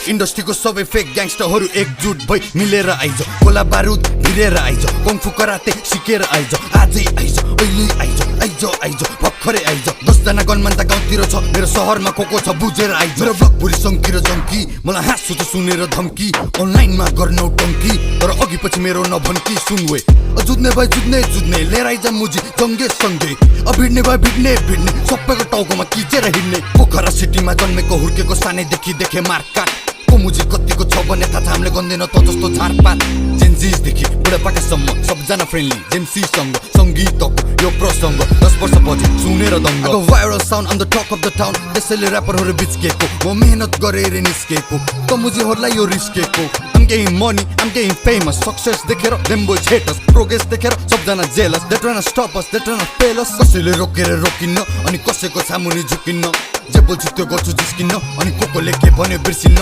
इन्डस्ट्रीको सबै फेक ग्याङ्स्टरहरू एकजुट भई मिलेर आइज गोला बारुद हिरेर आइज कङ्फु कराते सिकेर आइज आजै आइज अहिले आइज भर्खरै आइज 10 जना गनमान त गाउँतिर छ मेरो सहरमा को छ बुझेर आइज मेरो ब्लग पुरी सङ्की र जङ्की मलाई हाँसु त सुनेर धम्की अनलाइनमा गर्नौ टङ्की तर अघि पछि मेरो नभन्की सुनवे जुझ्ने भए जुझ्ने लिएर आइज मुजी जङ्गे सँगै भिड्ने भए भिड्ने सबैको टाउकोमा किचेर हिँड्ने पोखरा सिटीमा जन्मेको हुर्केको सानैदेखि देखे मारकाट को मुजी कतिको छ भने थाहा छ हामीले गन्दैन त जस्तो झारपात जेन्जिसदेखि बुढापाकासम्म सबजना फ्रेन्डली जेम्सीसँग सङ्गीतको यो प्रसङ्ग 10 वर्षपछि सुनेर दङ्ग viral sound on the talk of the town त्यसैले ऱ्यापरहरू बिच्केको म मेहनत गरेर निस्केको त मुजीहरूलाई यो रिस्केको I'm getting money, I'm getting famous Success देखेर them boys hate us Progress देखेर सबजना jealous They tryna stop us, they tryna fail us कसैले रोकेर रोकिन्न अनि कसैको सामुनि झुकिन्न जे बोल्छु त्यो गर्छु जिस्किन्न अनि को कोले के भन्यो बिर्सिन्न